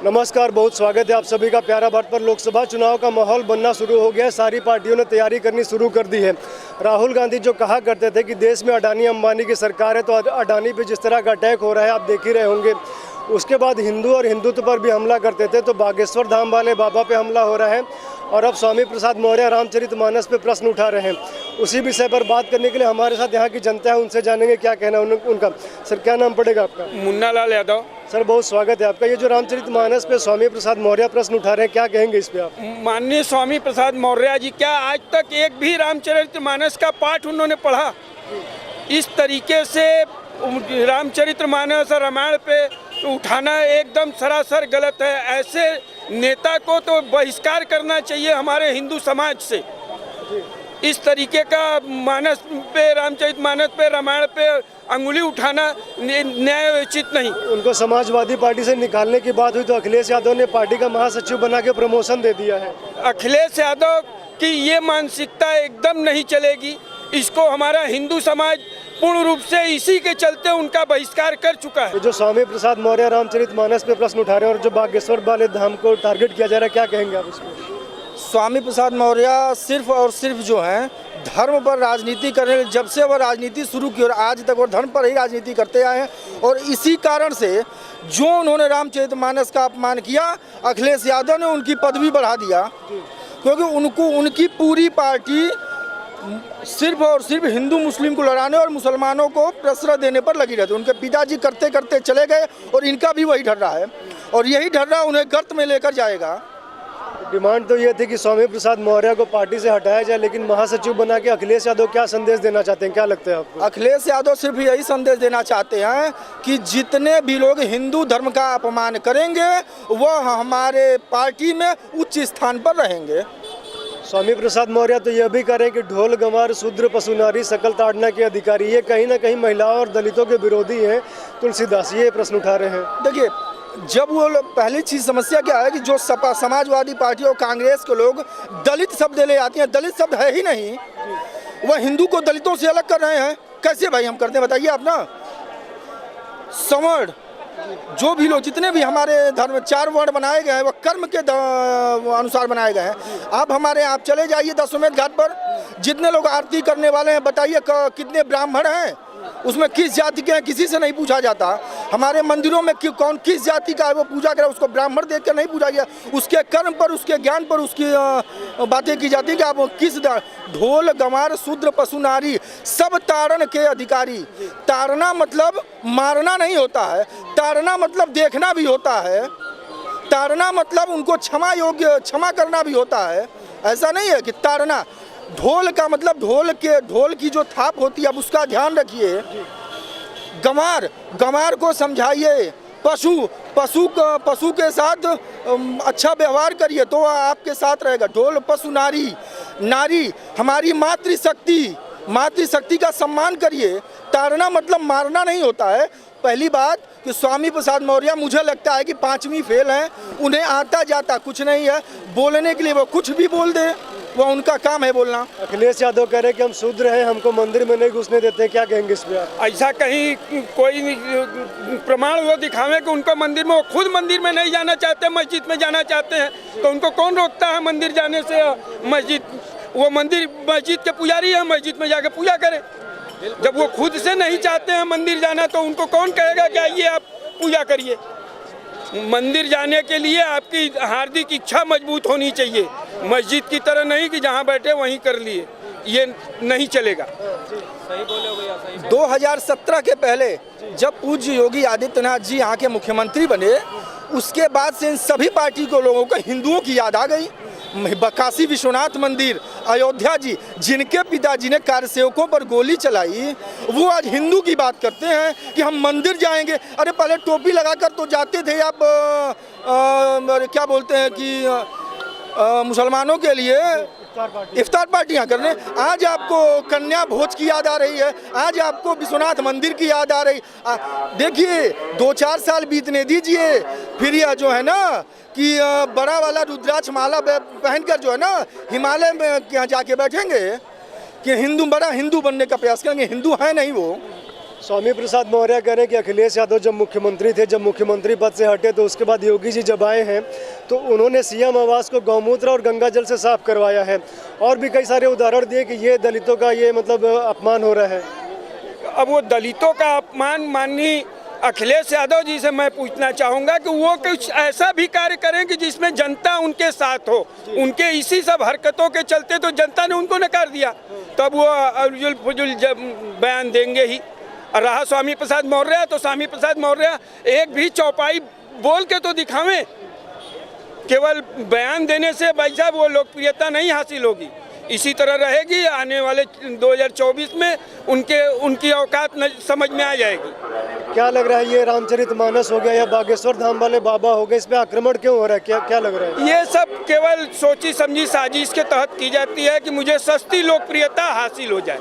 नमस्कार, बहुत स्वागत है आप सभी का प्यारा भारत पर। लोकसभा चुनाव का माहौल बनना शुरू हो गया है। सारी पार्टियों ने तैयारी करनी शुरू कर दी है। राहुल गांधी जो कहा करते थे कि देश में अडानी अंबानी की सरकार है, तो अडानी पे जिस तरह का अटैक हो रहा है आप देख ही रहे होंगे। उसके बाद हिंदू और हिंदुत्व पर भी हमला करते थे, तो बागेश्वर धाम वाले बाबा पे हमला हो रहा है और अब स्वामी प्रसाद मौर्य रामचरितमानस पे प्रश्न उठा रहे हैं। उसी विषय पर बात करने के लिए हमारे साथ यहाँ की जनता है, उनसे जानेंगे क्या कहना है उनका। सर, क्या नाम पड़ेगा आपका? मुन्ना लाल यादव। सर, बहुत स्वागत है आपका। ये जो रामचरितमानस पे स्वामी प्रसाद मौर्य प्रश्न उठा रहे हैं, क्या कहेंगे इस पे आप? माननीय स्वामी प्रसाद मौर्य जी, क्या आज तक एक भी रामचरितमानस का पाठ उन्होंने पढ़ा? इस तरीके से रामचरितमानस और रामायण पे उठाना एकदम सरासर गलत है। ऐसे नेता को तो बहिष्कार करना चाहिए हमारे हिंदू समाज से। इस तरीके का मानस पे, रामचरितमानस पे, रामायण पे अंगुली उठाना न्यायोचित नहीं। उनको समाजवादी पार्टी से निकालने की बात हुई तो अखिलेश यादव ने पार्टी का महासचिव बना के प्रमोशन दे दिया है। अखिलेश यादव की ये मानसिकता एकदम नहीं चलेगी। इसको हमारा हिंदू समाज पूर्ण रूप से इसी के चलते उनका बहिष्कार कर चुका है। जो स्वामी प्रसाद मौर्य रामचरितमानस पे प्रश्न उठा रहे हैं और जो बागेश्वर वाले धाम को टारगेट किया जा रहा है, क्या कहेंगे आप इसमें? स्वामी प्रसाद मौर्य सिर्फ और सिर्फ जो है धर्म पर राजनीति करने, जब से वह राजनीति शुरू की और आज तक वो धर्म पर ही राजनीति करते आए हैं। और इसी कारण से जो उन्होंने रामचरितमानस का अपमान किया, अखिलेश यादव ने उनकी पदवी बढ़ा दिया, क्योंकि उनकी पूरी पार्टी सिर्फ और सिर्फ हिंदू मुस्लिम को लड़ाने और मुसलमानों को प्रश्रय देने पर लगी रहती। उनके पिताजी करते करते चले गए और इनका भी वही ढर्रा है और यही ढर्रा उन्हें गर्त में लेकर जाएगा। डिमांड तो ये थी कि स्वामी प्रसाद मौर्य को पार्टी से हटाया जाए, लेकिन महासचिव बना के अखिलेश यादव क्या संदेश देना चाहते हैं, क्या लगता है आपको? अखिलेश यादव सिर्फ यही संदेश देना चाहते हैं कि जितने भी लोग हिंदू धर्म का अपमान करेंगे वह हमारे पार्टी में उच्च स्थान पर रहेंगे। स्वामी प्रसाद मौर्य तो यह भी करें कि ढोल गंवार शूद्र पशु नारी सकल ताड़ना के अधिकारी, ये कहीं ना कहीं महिलाओं और दलितों के विरोधी हैं। तुलसीदास ये प्रश्न उठा रहे हैं। देखिए, जब वो पहली चीज समस्या क्या है कि जो सपा समाजवादी पार्टी और कांग्रेस के लोग दलित शब्द ले आती हैं, दलित शब्द है ही नहीं। वह हिंदू को दलितों से अलग कर रहे हैं। कैसे भाई हम करते हैं बताइए आप ना? सवर्ण जो भी लोग, जितने भी हमारे धर्म 4 वर्ण बनाए गए हैं वह कर्म के अनुसार बनाए गए हैं। आप चले जाइए दशमेध घाट पर, जितने लोग आरती करने वाले हैं बताइए कितने ब्राह्मण हैं? उसमें किस जाति के हैं किसी से नहीं पूछा जाता। हमारे मंदिरों में कौन किस जाति का है वो पूजा करे, उसको ब्राह्मण देख कर नहीं पूछा गया। उसके कर्म पर, उसके ज्ञान पर उसकी बातें की जाती है कि आप किस ढोल गंवार शूद्र पशु नारी सब ताड़न के अधिकारी। ताड़ना मतलब मारना नहीं होता है, ताड़ना मतलब देखना भी होता है, ताड़ना मतलब उनको क्षमा करना भी होता है। ऐसा नहीं है कि ताड़ना, ढोल का मतलब ढोल की जो थाप होती है, अब उसका ध्यान रखिए। गंवार को समझाइए, पशु के साथ अच्छा व्यवहार करिए तो आपके साथ रहेगा। ढोल पशु नारी हमारी मातृशक्ति का सम्मान करिए। ताड़ना मतलब मारना नहीं होता है। पहली बात कि स्वामी प्रसाद मौर्य मुझे लगता है कि 5वीं फेल हैं, उन्हें आता जाता कुछ नहीं है। बोलने के लिए वो कुछ भी बोल दे, वो उनका काम है बोलना। अखिलेश यादव कह रहे हैं कि हम शूद्र हैं, हमको मंदिर में नहीं घुसने देते, क्या कहेंगे इस पे आप? ऐसा कहीं कोई प्रमाण वो दिखावे कि उनको मंदिर में, वो खुद मंदिर में नहीं जाना चाहते, मस्जिद में जाना चाहते हैं, तो उनको कौन रोकता है मंदिर जाने से? मस्जिद के पुजारी है, मस्जिद में जाके पूजा करें। जब वो खुद से नहीं चाहते हैं मंदिर जाना, तो उनको कौन कहेगा कि आइए आप पूजा करिए? मंदिर जाने के लिए आपकी हार्दिक इच्छा मजबूत होनी चाहिए, मस्जिद की तरह नहीं कि जहां बैठे वहीं कर लिए। ये नहीं चलेगा। सही बोले हो भैया, सही। 2017 के पहले जब पूज्य योगी आदित्यनाथ जी यहाँ के मुख्यमंत्री बने, उसके बाद से इन सभी पार्टी के लोगों को हिंदुओं की याद आ गई। काशी विश्वनाथ मंदिर, अयोध्या जी, जिनके पिताजी ने कार्यसेवकों पर गोली चलाई, वो आज हिंदू की बात करते हैं कि हम मंदिर जाएंगे। अरे पहले टोपी लगाकर तो जाते थे आप क्या बोलते हैं कि मुसलमानों के लिए इफ्तार पार्टियां करने। आज आपको कन्या भोज की याद आ रही है, आज आपको विश्वनाथ मंदिर की याद आ रही। देखिए 2-4 साल बीतने दीजिए, फिर यह जो है ना कि बड़ा वाला रुद्राक्ष माला पहनकर जो है ना हिमालय में यहाँ जाके बैठेंगे कि बड़ा हिंदू बनने का प्रयास करेंगे। हिंदू है नहीं वो। स्वामी प्रसाद मौर्य कह रहे हैं कि अखिलेश यादव जब मुख्यमंत्री थे, जब मुख्यमंत्री पद से हटे तो उसके बाद योगी जी जब आए हैं तो उन्होंने सीएम आवास को गौमूत्र और गंगा जल से साफ करवाया है। और भी कई सारे उदाहरण दिए कि ये दलितों का ये मतलब अपमान हो रहा है। अब वो दलितों का अपमान माननीय अखिलेश यादव जी से मैं पूछना चाहूँगा कि वो कुछ ऐसा भी कार्य करें कि जिसमें जनता उनके साथ हो। उनके इसी सब हरकतों के चलते तो जनता ने उनको नकार दिया, तब वो उजुल फुजुल जब बयान देंगे ही। और रहा स्वामी प्रसाद मौर्य, तो स्वामी प्रसाद मौर्य एक भी चौपाई बोल के तो दिखावें। केवल बयान देने से भाई साहब वो लोकप्रियता नहीं हासिल होगी। इसी तरह रहेगी, आने वाले 2024 में उनकी औकात समझ में आ जाएगी। क्या लग रहा है ये रामचरितमानस हो गया या बागेश्वर धाम वाले बाबा हो गए, इस पे आक्रमण क्यों हो रहा है? क्या लग रहा है? ये सब केवल सोची समझी साजिश के तहत की जाती है कि मुझे सस्ती लोकप्रियता हासिल हो जाए।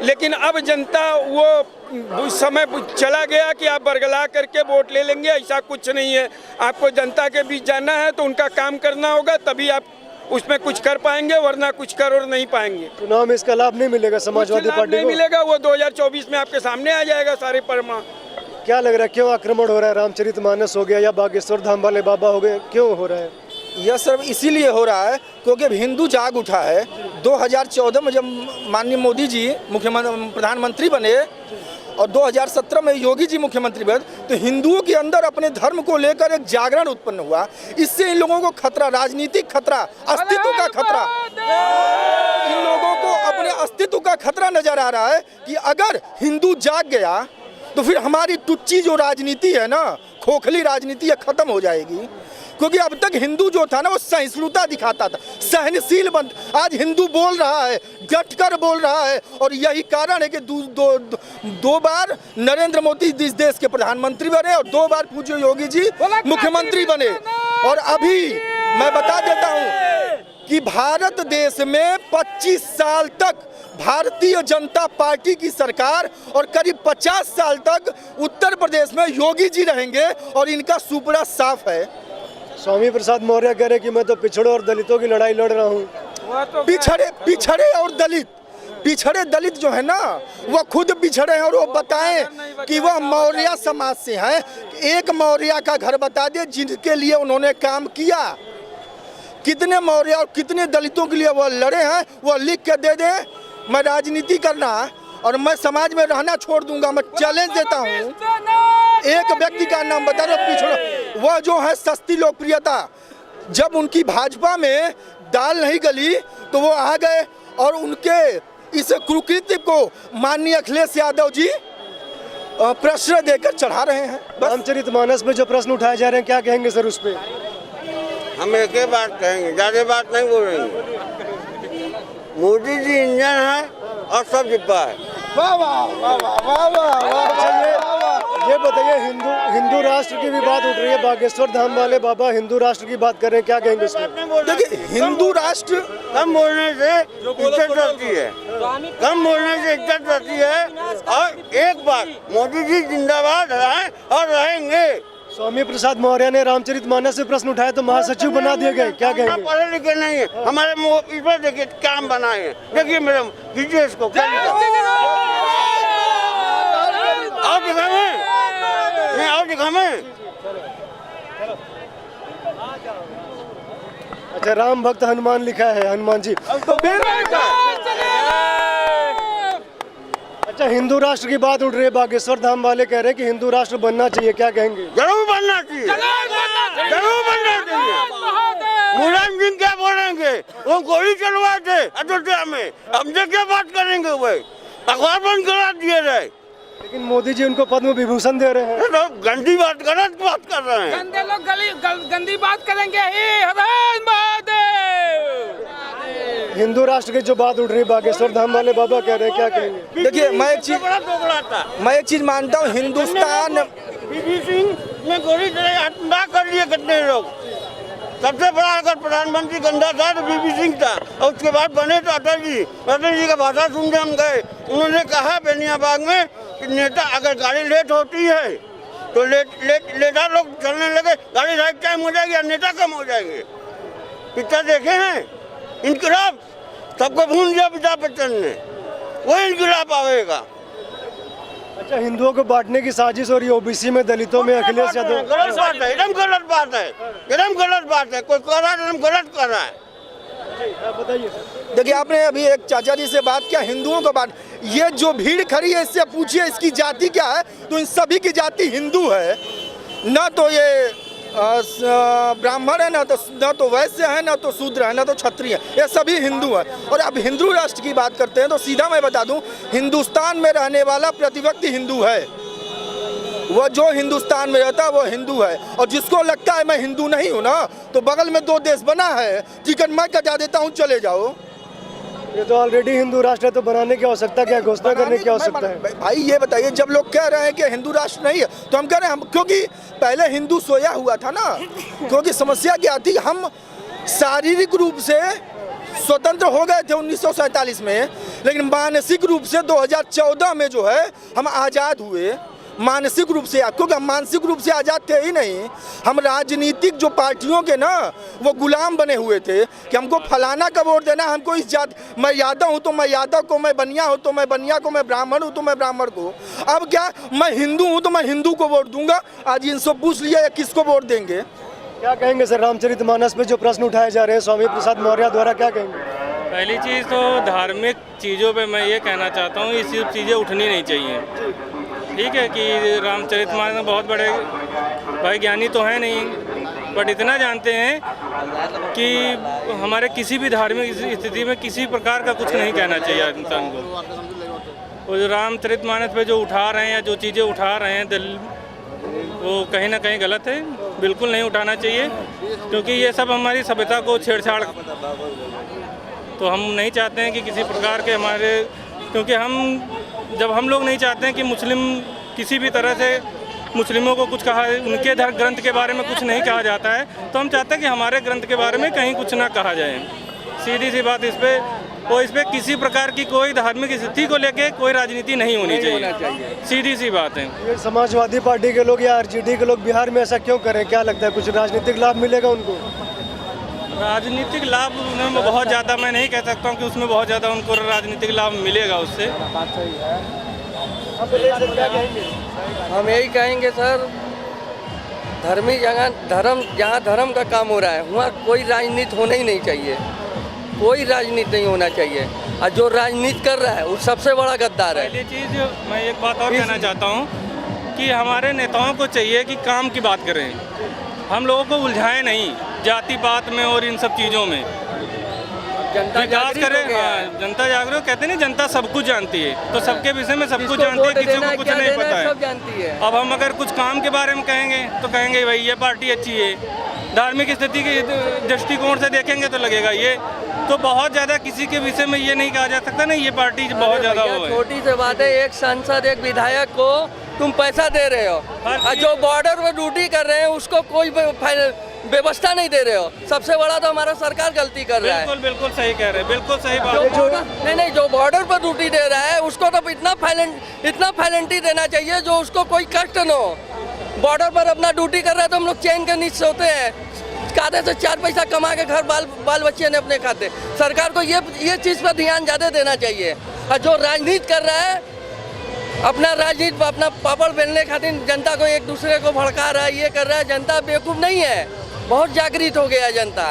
लेकिन अब जनता वो समय चला गया कि आप बरगला करके वोट ले लेंगे, ऐसा कुछ नहीं है। आपको जनता के बीच जाना है तो उनका काम करना होगा, तभी आप उसमें कुछ कर पाएंगे, वरना कुछ कर और नहीं पाएंगे। चुनाव में इसका लाभ नहीं मिलेगा समाजवादी पार्टी को? नहीं मिलेगा, वो 2024 में आपके सामने आ जाएगा सारे परिणाम। क्या लग रहा है क्यों आक्रमण हो रहा है? रामचरितमानस हो गया या बागेश्वर धाम वाले बाबा हो गए, क्यों हो रहा है? यह सब इसीलिए हो रहा है क्योंकि अब हिंदू जाग उठा है। 2014 में जब माननीय मोदी जी प्रधानमंत्री बने और 2017 में योगी जी मुख्यमंत्री बने, तो हिंदुओं के अंदर अपने धर्म को लेकर एक जागरण उत्पन्न हुआ। इससे इन लोगों को खतरा, राजनीतिक खतरा, अस्तित्व का खतरा, इन लोगों को अपने अस्तित्व का खतरा नजर आ रहा है कि अगर हिंदू जाग गया तो फिर हमारी टुच्ची जो राजनीति है ना, खोखली राजनीति, है खत्म हो जाएगी। क्योंकि अब तक हिंदू जो था ना वो सहिष्णुता दिखाता था, सहनशील बन। आज हिंदू बोल रहा है, डट कर बोल रहा है, और यही कारण है कि दो बार नरेंद्र मोदी इस देश के प्रधानमंत्री बने और 2 बार पूज्य योगी जी मुख्यमंत्री बने। और अभी मैं बता देता हूँ कि भारत देश में 25 साल तक भारतीय जनता पार्टी की सरकार और करीब 50 साल तक उत्तर प्रदेश में योगी जी रहेंगे और इनका सुपड़ा साफ है। स्वामी प्रसाद मौर्य कह रहे कि मैं तो पिछड़ों और दलितों की लड़ाई लड़ रहा हूँ। पिछड़े दलित जो है ना वो खुद पिछड़े हैं और वो बताएं कि वह मौर्य समाज से हैं। एक मौर्य का घर बता दे जिनके लिए उन्होंने काम किया, कितने मौर्य और कितने दलितों के लिए वह लड़े हैं, वह लिख के दे दे। मैं राजनीति करना और मैं समाज में रहना छोड़ दूंगा। मैं चैलेंज देता हूँ, एक व्यक्ति का नाम बता दो पिछड़ा। वह जो है सस्ती लोकप्रियता, जब उनकी भाजपा में दाल नहीं गली तो वो आ गए और उनके इस कुकृत्य को माननीय अखिलेश यादव जी प्रश्रय देकर चढ़ा रहे हैं। रामचरितमानस में जो प्रश्न उठाए जा रहे हैं, क्या कहेंगे सर उस पर? हम एक ही बात कहेंगे, ज़्यादा बात नहीं बोलेंगे। मोदी जी इंजन है और सब डिब्बा है। वाह वाह वाह वाह वाह वाह। ये बताइए, हिंदू राष्ट्र की भी बात उठ रही है, बागेश्वर धाम वाले बाबा हिंदू राष्ट्र की बात कर रहे हैं, क्या कहेंगे इसमें? देखिए, हिंदू राष्ट्र कम बोलने से इज्जत रहती है, कम बोलने से इज्जत रहती है। और एक बात, मोदी जी जिंदाबाद हैं और रहेंगे। स्वामी प्रसाद मौर्य ने रामचरितमानस से प्रश्न उठाए तो महासचिव बना दिए गए, क्या कहेंगे? पढ़े लिखे नहीं है, हमारे इस पर देखिए काम बनाए हैं। देखिए मैडम, कीजिए इसको, और दिखाएं, नहीं और दिखाएं। अच्छा, राम भक्त हनुमान लिखा है, हनुमान जी। अच्छा, हिंदू राष्ट्र की बात उठ रही है, बागेश्वर धाम वाले कह रहे हैं कि हिंदू राष्ट्र बनना चाहिए, क्या कहेंगे? जरूर बनना चाहिए, जरूर बनना चाहिए। मुलायम सिंह क्या बोलेंगे? वो गोली चलवाए थे अयोध्या में, हमसे क्या बात करेंगे? वो अखबार बंद करा दिए रहे, लेकिन मोदी जी उनको पद्म विभूषण दे रहे हैं। तो गंदी बात, गलत बात कर रहे हैं। गंदे लोग गंदी बात करेंगे। हिंदू राष्ट्र की जो बात उठ रही है, बागेश्वर धाम वाले बाबा कह रहे हैं, क्या कहेंगे? देखिए, मैं एक चीज मानता हूँ, हिंदुस्तान बीबी सिंह ने गोली चलाई कर लिए कितने लोग। सबसे बड़ा अगर प्रधानमंत्री गंदा था तो बीबी सिंह था, और उसके बाद बने तो अटल जी का भाषण सुनने हम गए। उन्होंने कहा बेनियाबाग में कि नेता अगर गाड़ी लेट होती है तो लेटा लोग चलने लगे, गाड़ी राइट टाइम हो जाएगी और नेता कम हो जाएंगे। पिक्चर देखे हैं इनकलाब, सबको भूल दिया अमिताभ बच्चन ने, वो इनकलाब आएगा। अच्छा, हिंदुओं को बांटने की साजिश हो रही है ओबीसी में, दलितों में अखिलेश यादव। गलत बात है, एकदम गलत बात है, एकदम गलत बात है। कोई कर रहा है एकदम गलत कर रहा है। बताइए सर। देखिए, आपने अभी एक चाचा जी से बात किया, हिंदुओं को बात, ये जो भीड़ खड़ी है इससे पूछिए इसकी जाति क्या है, तो इन सभी की जाति हिंदू है। ना तो ये ब्राह्मण है, ना तो वैश्य है, ना तो शूद्र है, ना तो क्षत्रिय है, ये सभी हिंदू है। और अब हिंदू राष्ट्र की बात करते हैं तो सीधा मैं बता दूं, हिंदुस्तान में रहने वाला प्रति व्यक्ति हिंदू है। वो जो हिंदुस्तान में रहता है वो हिंदू है। और जिसको लगता है मैं हिंदू नहीं हूँ ना, तो बगल में 2 देश बना है, टिकट मैं कटा देता हूँ, चले जाओ। ये तो ऑलरेडी हिंदू राष्ट्र है, तो बनाने की आवश्यकता क्या, घोषणा करने की आवश्यकता है? भाई ये बताइए, जब लोग कह रहे हैं कि हिंदू राष्ट्र नहीं है, तो हम कह रहे हैं हम, क्योंकि पहले हिंदू सोया हुआ था ना। क्योंकि समस्या क्या थी, हम शारीरिक रूप से स्वतंत्र हो गए थे 1947 में, लेकिन मानसिक रूप से 2014 में जो है हम आज़ाद हुए। मानसिक रूप से, क्योंकि हम मानसिक रूप से आज़ाद थे ही नहीं, हम राजनीतिक जो पार्टियों के ना वो गुलाम बने हुए थे कि हमको फलाना का वोट देना, हमको इस जात, मैं यादव हूँ तो मैं यादव को, मैं बनिया हूँ तो मैं बनिया को, मैं ब्राह्मण हूँ तो मैं ब्राह्मण को। अब क्या, मैं हिंदू हूँ तो मैं हिंदू को वोट दूंगा। आज इनसे पूछ लिया या किसको वोट देंगे। क्या कहेंगे सर, रामचरितमानस पे जो प्रश्न उठाए जा रहे हैं स्वामी प्रसाद मौर्य द्वारा, क्या कहेंगे? पहली चीज़ तो धार्मिक चीज़ों पे मैं ये कहना चाहता हूँ, ये सब चीज़ें उठनी नहीं चाहिए। ठीक है कि रामचरितमानस में बहुत बड़े भाई ज्ञानी तो हैं नहीं, बट इतना जानते हैं कि हमारे किसी भी धार्मिक स्थिति में किसी प्रकार का कुछ नहीं कहना चाहिए इंसान को। वो जो रामचरितमानस पे जो उठा रहे हैं या जो चीज़ें उठा रहे हैं वो कहीं ना कहीं गलत है, बिल्कुल नहीं उठाना चाहिए, क्योंकि ये सब हमारी सभ्यता को छेड़छाड़, तो हम नहीं चाहते हैं कि किसी प्रकार के हमारे, क्योंकि जब हम लोग नहीं चाहते हैं कि मुस्लिम किसी भी तरह से मुस्लिमों को कुछ कहा, उनके ग्रंथ के बारे में कुछ नहीं कहा जाता है, तो हम चाहते हैं कि हमारे ग्रंथ के बारे में कहीं कुछ ना कहा जाए। सीधी सी बात इस पर किसी प्रकार की कोई धार्मिक स्थिति को लेके कोई राजनीति नहीं होनी चाहिए। सीधी सी बात है। ये समाजवादी पार्टी के लोग या आरजेडी के लोग बिहार में ऐसा क्यों करें, क्या लगता है, कुछ राजनीतिक लाभ मिलेगा उनको? राजनीतिक लाभ उन्हें बहुत ज़्यादा, मैं नहीं कह सकता हूँ कि उसमें बहुत ज़्यादा उनको राजनीतिक लाभ मिलेगा उससे। हम यही कहेंगे सर, धर्मी जगह जहाँ धर्म का काम हो रहा है वहाँ कोई राजनीति होना ही नहीं चाहिए, कोई राजनीति नहीं होना चाहिए। और जो राजनीति कर रहा है वो सबसे बड़ा गद्दार है। पहली चीज़ मैं एक बात और कहना चाहता हूँ कि हमारे नेताओं को चाहिए कि काम की बात करें, हम लोगों को उलझाएं नहीं जाति पात में और इन सब चीज़ों में। जनता विकास करें, जनता जागरूक, कहते नहीं जनता सब कुछ जानती है, तो सबके विषय में सब कुछ जानती है, किसी को कुछ नहीं पता है, सब जानती है। अब हम अगर कुछ काम के बारे में कहेंगे तो कहेंगे भाई ये पार्टी अच्छी है, धार्मिक स्थिति के दृष्टिकोण से देखेंगे तो लगेगा ये, तो बहुत ज़्यादा किसी के विषय में ये नहीं कहा जा सकता ना ये पार्टी बहुत ज़्यादा वो है। छोटी सी बात है, एक सांसद एक विधायक को तुम पैसा दे रहे हो और जो बॉर्डर पर ड्यूटी कर रहे हैं उसको कोई व्यवस्था नहीं दे रहे हो। सबसे बड़ा तो हमारा सरकार गलती कर रहा है। बिल्कुल बिल्कुल सही कह रहे हैं, बिल्कुल सही बात। नहीं, जो बॉर्डर पर ड्यूटी दे रहा है उसको तो इतना फैलेंटी देना चाहिए जो उसको कोई कष्ट न हो। बॉर्डर पर अपना ड्यूटी कर रहा है तो हम लोग चैन के नीचे सोते हैं, खाते से 4 पैसा कमा के घर बाल बच्चे ने अपने खाते। सरकार को ये चीज़ पर ध्यान ज़्यादा देना चाहिए। और जो राजनीति कर रहा है, अपना राजनीति अपना पापड़ बेलने खातिर जनता को एक दूसरे को भड़का रहा है, ये कर रहा है। जनता बेवकूफ़ नहीं है, बहुत जागृत हो गया जनता।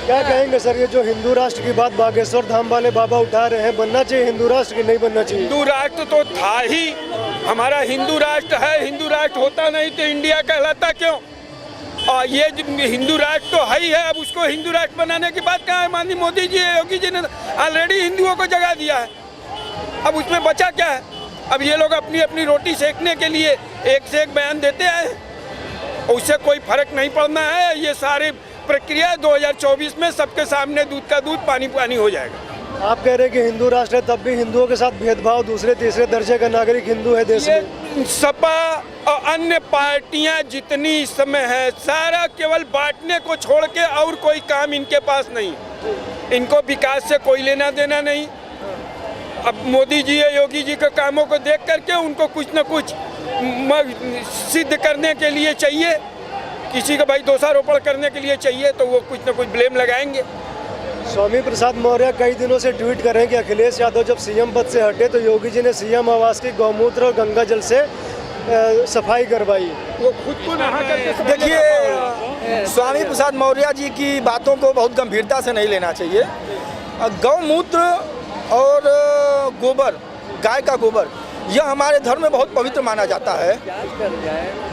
क्या कहेंगे सर, ये जो हिंदू राष्ट्र की बात बागेश्वर धाम वाले बाबा उठा रहे हैं, बनना चाहिए हिंदू राष्ट्र की नहीं बनना चाहिए? हिंदू राष्ट्र तो था ही, हमारा हिंदू राष्ट्र है, हिंदू राष्ट्र होता नहीं तो इंडिया कहलाता क्यों? और ये हिंदू राष्ट्र तो है ही है, अब उसको हिंदू राष्ट्र बनाने की बात कहाँ है? माननीय मोदी जी, योगी जी ने ऑलरेडी हिंदुओं को जगा दिया है, अब उसमें बचा क्या है? अब ये लोग अपनी अपनी रोटी सेकने के लिए एक से एक बयान देते आए, उससे कोई फर्क नहीं पड़ना है। ये सारी प्रक्रिया 2024 में सबके सामने दूध का दूध पानी पानी हो जाएगा। आप कह रहे हैं कि हिंदू राष्ट्र है, तब भी हिंदुओं के साथ भेदभाव, दूसरे तीसरे दर्जे का नागरिक हिंदू है देश में। सपा और अन्य पार्टियां जितनी इस समय है, सारा केवल बांटने को छोड़ के और कोई काम इनके पास नहीं। इनको विकास से कोई लेना देना नहीं। अब मोदी जी या योगी जी के कामों को देख करके उनको कुछ न कुछ सिद्ध करने के लिए चाहिए, किसी का भाई दोषारोपण करने के लिए चाहिए, तो वो कुछ न कुछ ब्लेम लगाएंगे। स्वामी प्रसाद मौर्य कई दिनों से ट्वीट कर रहे हैं कि अखिलेश यादव जब सीएम पद से हटे तो योगी जी ने सीएम आवास की गौमूत्र और गंगा जल से सफाई करवाई। वो खुद को नहा करके देखिए, स्वामी प्रसाद मौर्य जी की बातों को बहुत गंभीरता से नहीं लेना चाहिए। गौमूत्र और गोबर, गाय का गोबर, यह हमारे धर्म में बहुत पवित्र माना जाता है।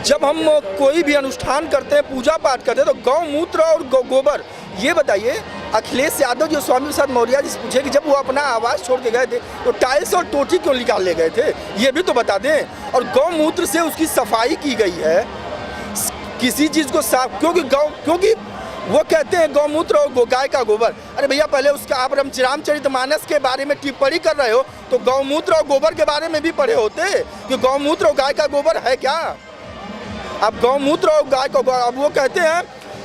जब हम कोई भी अनुष्ठान करते हैं, पूजा पाठ करते हैं, तो गौमूत्र और गोबर, ये बताइए अखिलेश यादव जो स्वामी प्रसाद मौर्य जी से पूछे कि जब वो अपना आवास छोड़ के गए थे तो टाइल्स और टोटी क्यों निकाल ले गए थे, ये भी तो बता दें। और गौमूत्र से उसकी सफाई की गई है, किसी चीज़ को साफ, क्योंकि वो कहते हैं गौमूत्र और गाय का गोबर। अरे भैया, पहले उसका आप रामचरितमानस के बारे में टिप्पणी कर रहे हो तो गौमूत्र और गोबर के बारे में भी पढ़े होते कि गौमूत्र और गाय का गोबर है क्या। अब गौमूत्र और गाय का, अब वो कहते हैं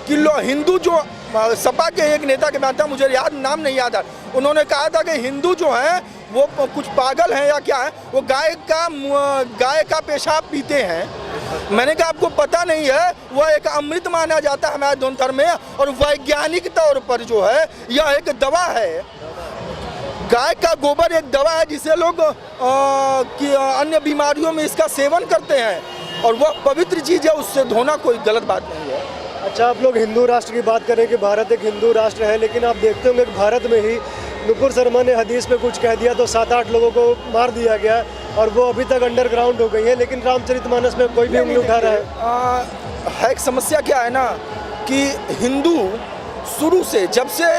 कि हिंदू जो सपा के एक नेता के बात था, मुझे नाम नहीं याद है, उन्होंने कहा था कि हिंदू जो है वो कुछ पागल हैं या क्या है, वो गाय का पेशाब पीते हैं। मैंने कहा आपको पता नहीं है, वह एक अमृत माना जाता है हमारे दोनों धर्म में, और वैज्ञानिक तौर पर जो है यह एक दवा है। गाय का गोबर एक दवा है जिसे लोग अन्य बीमारियों में इसका सेवन करते हैं, और वह पवित्र चीज़ है, उससे धोना कोई गलत बात नहीं है। अच्छा, आप लोग हिंदू राष्ट्र की बात करें कि भारत एक हिंदू राष्ट्र है, लेकिन आप देखते होंगे कि भारत में ही नुपुर शर्मा ने हदीस में कुछ कह दिया तो 7-8 लोगों को मार दिया गया और वो अभी तक अंडरग्राउंड हो गई है, लेकिन रामचरितमानस में कोई भी उंगली उठा रहा है। एक समस्या क्या है ना कि हिंदू शुरू से, जब से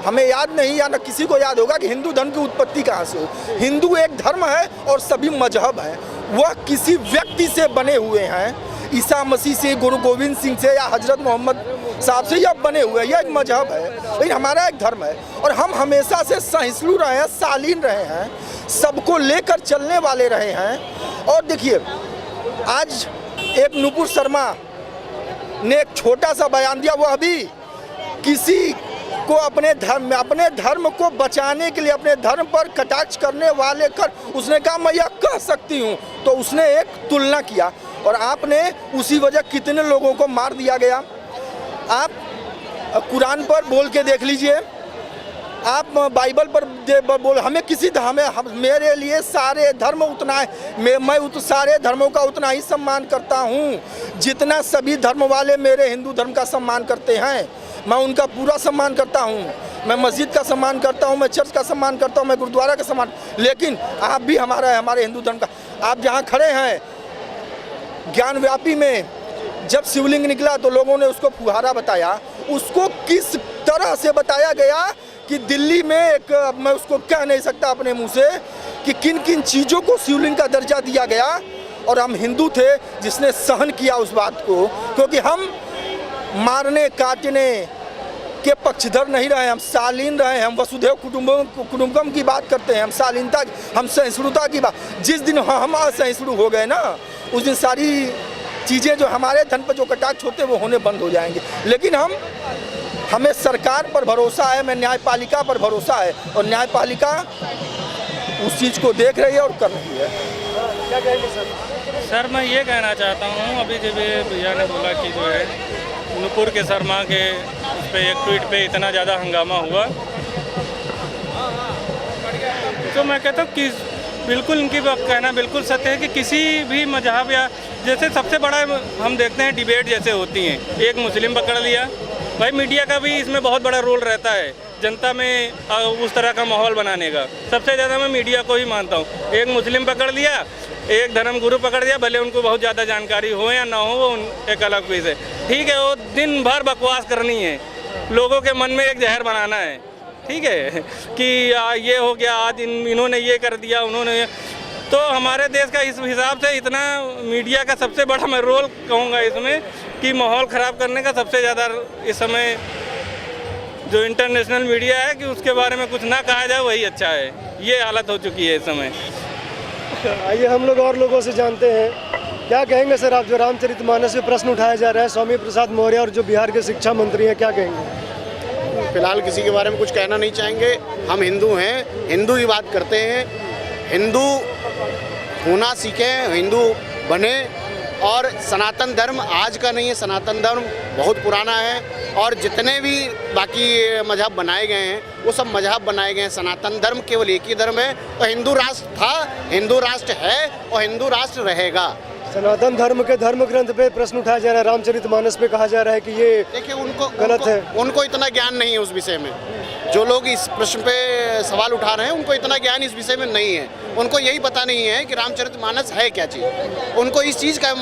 हमें याद नहीं या ना किसी को याद होगा कि हिंदू धर्म की उत्पत्ति कहाँ से हो। हिंदू एक धर्म है और सभी मजहब हैं, वह किसी व्यक्ति से बने हुए हैं, ईसा मसीह से, गुरु गोविंद सिंह से या हजरत मोहम्मद साहब से, यह बने हुए हैं, यह एक मजहब है, लेकिन हमारा एक धर्म है। और हम हमेशा से सहिष्णु रहे हैं, शालीन रहे हैं, सबको लेकर चलने वाले रहे हैं। और देखिए, आज एक नुपुर शर्मा ने एक छोटा सा बयान दिया, वह भी किसी को अपने धर्म को बचाने के लिए, अपने धर्म पर कटाक्ष करने वाले कर, उसने कहा मैं यह कह सकती हूँ, तो उसने एक तुलना किया और आपने उसी वजह कितने लोगों को मार दिया गया। आप कुरान पर बोल के देख लीजिए, आप बाइबल पर बोल, हमें मेरे लिए सारे धर्म उतना है, मैं सारे धर्मों का उतना ही सम्मान करता हूँ जितना सभी धर्म वाले मेरे हिंदू धर्म का सम्मान करते हैं। मैं उनका पूरा सम्मान करता हूँ, मैं मस्जिद का सम्मान करता हूँ, मैं चर्च का सम्मान करता हूँ, मैं गुरुद्वारा का सम्मान, लेकिन आप भी हमारे हिंदू धर्म का। आप जहाँ खड़े हैं ज्ञानव्यापी में, जब शिवलिंग निकला तो लोगों ने उसको फुहारा बताया, उसको किस तरह से बताया गया कि दिल्ली में एक, मैं उसको कह नहीं सकता अपने मुंह से कि किन किन चीज़ों को शिवलिंग का दर्जा दिया गया, और हम हिंदू थे जिसने सहन किया उस बात को, क्योंकि हम मारने काटने के पक्षधर नहीं रहे, हम शालीन रहे, हम वसुधैव कुटुंबकम की बात करते हैं, हम शालीनता, हम सहिष्णुता की बात। जिस दिन हम असहिष्णु हो गए ना, उस दिन सारी चीज़ें जो हमारे धन पर जो कटाक्ष होते वो होने बंद हो जाएंगे। लेकिन हमें सरकार पर भरोसा है, हमें न्यायपालिका पर भरोसा है, और न्यायपालिका उस चीज़ को देख रही है और कर रही है। क्या कहेंगे सर? सर, मैं ये कहना चाहता हूँ, अभी जब ये भैया ने बोला कि जो है नुपुर के शर्मा के उस पर एक ट्वीट पे इतना ज़्यादा हंगामा हुआ, तो मैं कहता हूँ कि बिल्कुल इनकी कहना बिल्कुल सत्य है कि किसी भी मजहब, या जैसे सबसे बड़ा हम देखते हैं डिबेट जैसे होती हैं, एक मुस्लिम पकड़ लिया, भाई मीडिया का भी इसमें बहुत बड़ा रोल रहता है जनता में उस तरह का माहौल बनाने का। सबसे ज़्यादा मैं मीडिया को ही मानता हूँ। एक मुस्लिम पकड़ लिया, एक धर्म गुरु पकड़ दिया, भले उनको बहुत ज़्यादा जानकारी हो या ना हो, वो एक अलग चीज़ है, ठीक है, वो दिन भर बकवास करनी है, लोगों के मन में एक जहर बनाना है, ठीक है, कि ये हो गया, आज इन्होंने ये कर दिया, उन्होंने। तो हमारे देश का इस हिसाब से इतना मीडिया का सबसे बड़ा मैं रोल कहूँगा इसमें कि माहौल ख़राब करने का सबसे ज़्यादा इस समय जो इंटरनेशनल मीडिया है, कि उसके बारे में कुछ ना कहा जाए वही अच्छा है। ये हालत हो चुकी है इस समय। आइए हम लोग और लोगों से जानते हैं, क्या कहेंगे सर आप, जो रामचरितमानस में प्रश्न उठाया जा रहा है, स्वामी प्रसाद मौर्य और जो बिहार के शिक्षा मंत्री हैं, क्या कहेंगे? फिलहाल किसी के बारे में कुछ कहना नहीं चाहेंगे। हम हिंदू हैं, हिंदू की बात करते हैं, हिंदू होना सीखें, हिंदू बने और सनातन धर्म आज का नहीं है, सनातन धर्म बहुत पुराना है। और जितने भी बाकी मजहब बनाए गए हैं वो सब मजहब बनाए गए हैं, सनातन धर्म केवल एक ही धर्म है। तो हिंदू राष्ट्र था, हिंदू राष्ट्र है और हिंदू राष्ट्र रहेगा। सनातन धर्म के धर्म ग्रंथ पे प्रश्न उठाया जा रहा है, रामचरितमानस पे कहा जा रहा है कि ये देखिए उनको गलत है। उनको इतना ज्ञान नहीं है उस विषय में। जो लोग इस प्रश्न पे सवाल उठा रहे हैं उनको इतना ज्ञान इस विषय में नहीं है। उनको यही पता नहीं है कि रामचरितमानस है क्या चीज़, उनको इस चीज़ का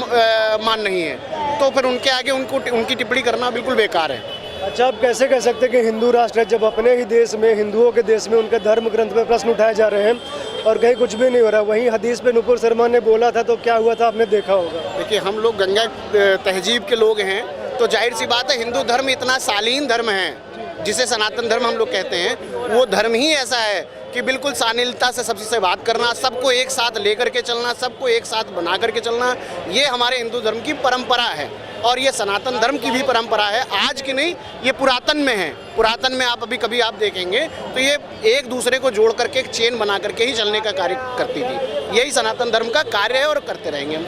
मान नहीं है। तो फिर उनके आगे उनकी टिप्पणी करना बिल्कुल बेकार है। अच्छा, आप कैसे कह सकते हैं कि हिंदू राष्ट्र है जब अपने ही देश में, हिंदुओं के देश में उनके धर्म ग्रंथ पे प्रश्न उठाए जा रहे हैं और कहीं कुछ भी नहीं हो रहा। वहीं हदीस पे नुपुर शर्मा ने बोला था तो क्या हुआ था आपने देखा होगा। देखिए हम लोग गंगा तहजीब के लोग हैं तो जाहिर सी बात है हिंदू धर्म इतना शालीन धर्म है जिसे सनातन धर्म हम लोग कहते हैं, वो धर्म ही ऐसा है कि बिल्कुल शालीनता से सबसे से बात करना, सबको एक साथ लेकर के चलना, सबको एक साथ बना करके चलना, ये हमारे हिंदू धर्म की परंपरा है। और ये सनातन धर्म की भी परंपरा है, आज की नहीं, ये पुरातन में है। पुरातन में आप अभी कभी आप देखेंगे तो ये एक दूसरे को जोड़ करके एक चेन बना करके ही चलने का कार्य करती थी। यही सनातन धर्म का कार्य है और करते रहेंगे हम।